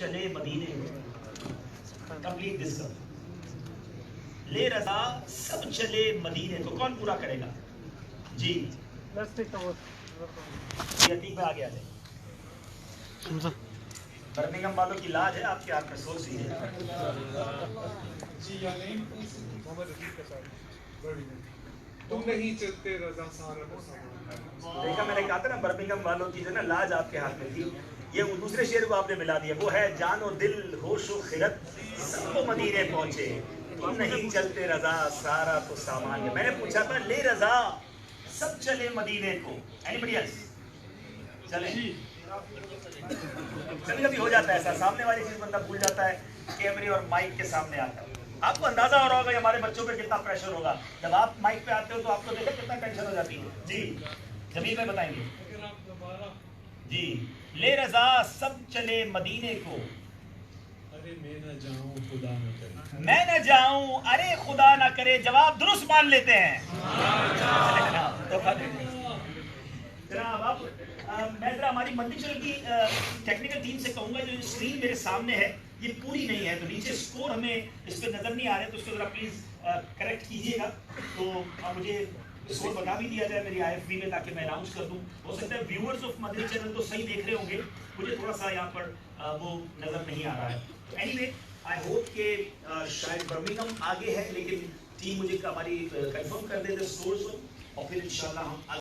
चले मदीने को। कंप्लीट दिस कर, ले रजा सब चले मदीने को। कौन पूरा करेगा जी? यतीम पे आगे आ जाए। बर्मिंघम वालों की लाज है, आपके हाथ में सोच सी है। तुम नहीं चलते रजा सारा को सामान। देखा, मैंने कहा था ना बर्मिंघम वालों की जो ना लाज आपके हाथ में थी। ये दूसरे शेर को आपने मिला दिया। वो है जानो दिल होश व खिरत सबको मदीने पहुंचे, तुम नहीं चलते रजा सारा तो सामान। मैंने पूछा था ले रजा सब चले मदीने को, एनीबॉडी एल्स चले? कभी कभी हो जाता है ऐसा, सामने वाली चीज बंदा भूल जाता है कैमरे और माइक के सामने आता है। आपको अंदाजा हो रहा होगा हमारे बच्चों पे कितना प्रेशर होगा जब आप माइक पे आते हो, तो आपको देखो कितना टेंशन हो जाती है। जी जमीन में बताएंगे जी। ले रजा सब चले मदीने को, अरे मैं न जाऊं खुदा न करे, मैं न जाऊं अरे खुदा ना करे। जवाब दुरुस्त मान लेते हैं। मैं जरा हमारी मल्टीचल की टेक्निकल टीम से कहूंगा, जो स्क्रीन मेरे सामने है ये पूरी नहीं है, तो नीचे स्कोर हमें इस पे नजर नहीं आ रहे, तो उसको जरा प्लीज करेक्ट कीजिएगा। तो मुझे स्कोर बता भी दिया जाए मेरी IFB में, ताकि मैं अनाउंस कर दूं। हो सकता है व्यूअर्स ऑफ मदनी चैनल तो सही देख रहे होंगे, मुझे थोड़ा सा यहाँ पर वो नजर नहीं आ रहा है। तो एनीवे आई होप के शायद बर्मिंघम आगे है, लेकिन टीम मुझे हमारी कंफर्म कर दे स्कोर्स, और फिर इंशाल्लाह हम